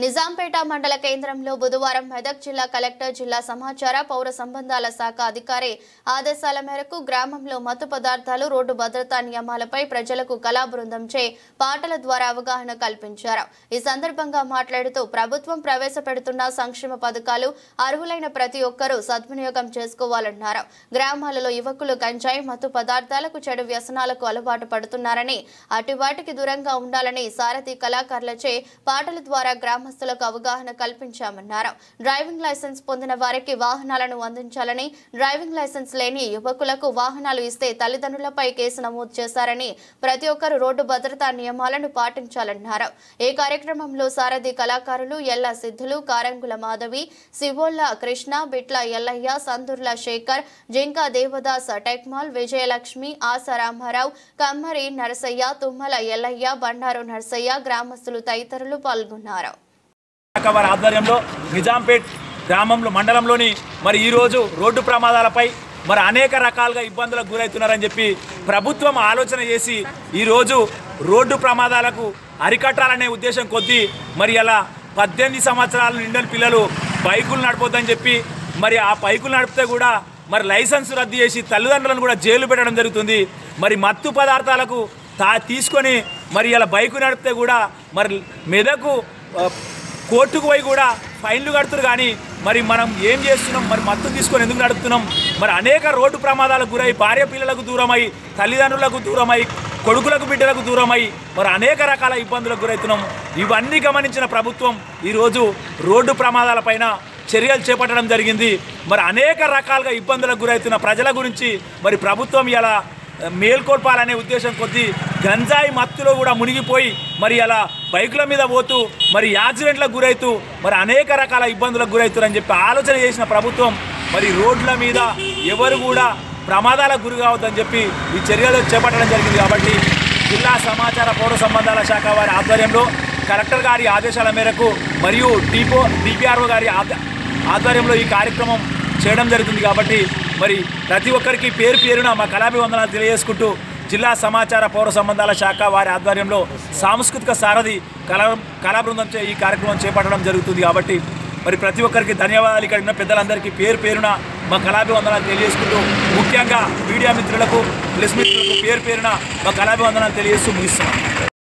నిజాంపేట మండల కేంద్రంలో బుధవారం మెదక్ జిల్లా కలెక్టర్ జిల్లా సమాచార పౌర సంబంధాల శాఖ అధికారి ఆదేశాల మేరకు గ్రామంలో మత్తు పదార్థాలు రోడ్డు భద్రతా నియమాలపై ప్రజలకు కళా బృందంచే పాటల ద్వారా అవగాహన కల్పించారు। ఈ సందర్భంగా మాట్లాడుతూ ప్రభుత్వం ప్రవేశపెడుతున్న సంక్షేమ పథకాలు అర్హులైన ప్రతి ఒక్కరూ సద్వినియోగం చేసుకోవాలన్నారు। గ్రామాలలో యువకులు గంజాయి మత్తు పదార్థాలకు చెడు వ్యసనాలకు అలవాటు పడుతున్నారని అటు వాటికి దూరంగా ఉండాలని సారథి కళాకారులచే పాటల ద్వారా గ్రామస్తులకు అవగాహన కల్పించామన్నారు। డ్రైవింగ్ లైసెన్స్ పొందిన వారికి వాహనాలను అందించాలని, డ్రైవింగ్ లైసెన్స్ లేని యువకులకు వాహనాలు ఇస్తే తల్లిదండ్రులపై కేసు నమోదు చేశారని, ప్రతి ఒక్కరూ రోడ్డు భద్రతా నియమాలను పాటించాలన్నారు। ఈ కార్యక్రమంలో సారథి కళాకారులు ఎల్ల సిద్ధులు, కారంగుల మాధవి, శివోల్ల కృష్ణ, బిట్ల ఎల్లయ్య, సందుర్ల శేఖర్, జింకా దేవదాస్, టెక్మాల్, విజయలక్ష్మి, ఆశ రామారావు, కమ్మరి నరసయ్య, తుమ్మల ఎల్లయ్య, బండారు నరసయ్య, గ్రామస్తులు తదితరులు పాల్గొన్నారు। ఆధ్వర్యంలో నిజాంపేట్ గ్రామంలో మండలంలోని ఈ రోజు రోడ్డు ప్రమాదాలపై అనేక రకాలుగా ఇబ్బందులకు గురవుతున్నారని చెప్పి ప్రభుత్వం ఆలోచన చేసి ఈ రోజు రోడ్డు ప్రమాదాలకు అరికట్టాలనే ఉద్దేశం కొద్దీ అలా 18 సంవత్సరాలు నిండిన పిల్లలు బైకులు నడపొద్దని చెప్పి ఆ బైకులు నడిపితే కూడా లైసెన్స్ రద్దు చేసి తల్లిదండ్రులను కూడా జైలు పెట్టడం జరుగుతుంది। మత్తు పదార్థాలకు తీసుకొని ఇలా బైకు నడిపితే కూడా మెదకు కోర్టుకు పోయి కూడా ఫైన్లు కడుతున్నారు। కానీ మనం ఏం చేస్తున్నాం, మత్తు తీసుకొని ఎందుకు నడుపుతున్నాం? అనేక రోడ్డు ప్రమాదాలకు గురై భార్య పిల్లలకు దూరమై, తల్లిదండ్రులకు దూరమై, కొడుకులకు బిడ్డలకు దూరమై అనేక రకాల ఇబ్బందులకు గురవుతున్నాం। ఇవన్నీ గమనించిన ప్రభుత్వం ఈరోజు రోడ్డు ప్రమాదాలపైన చర్యలు చేపట్టడం జరిగింది। అనేక రకాలుగా ఇబ్బందులకు గురవుతున్న ప్రజల గురించి ప్రభుత్వం ఇలా మేల్కొల్పాలనే ఉద్దేశం కొద్దీ గంజాయి మత్తులో కూడా మునిగిపోయి అలా బైకుల మీద పోతూ యాక్సిడెంట్లకు గురవుతూ అనేక రకాల ఇబ్బందులకు గురవుతారని చెప్పి ఆలోచన చేసిన ప్రభుత్వం రోడ్ల మీద ఎవరు కూడా ప్రమాదాలకు గురి కావద్దని చెప్పి ఈ చర్యలు చేపట్టడం జరిగింది। కాబట్టి జిల్లా సమాచార పౌర సంబంధాల శాఖ వారి ఆధ్వర్యంలో కలెక్టర్ గారి ఆదేశాల మేరకు మరియు డిపిఆర్ఓ గారి ఆధ్వర్యంలో ఈ కార్యక్రమం చేయడం జరుగుతుంది। కాబట్టి ప్రతి ఒక్కరికి పేరు పేరున మా కళాభివందనాలు తెలియజేసుకుంటూ జిల్లా సమాచార పౌర సంబంధాల శాఖ వారి ఆధ్వర్యంలో సాంస్కృతిక సారథి కళా బృందంచే ఈ కార్యక్రమం చేపట్టడం జరుగుతుంది। కాబట్టి ప్రతి ఒక్కరికి ధన్యవాదాలు। ఇక్కడ ఉన్న పెద్దలందరికీ పేరు పేరున మా కళాభివందనాలు తెలియజేసుకుంటూ ముఖ్యంగా మీడియా మిత్రులకు ప్రెస్ మిత్రులకు పేరు పేరున మా కళాభివందనాలు తెలియజేస్తూ ముగిస్తున్నాం।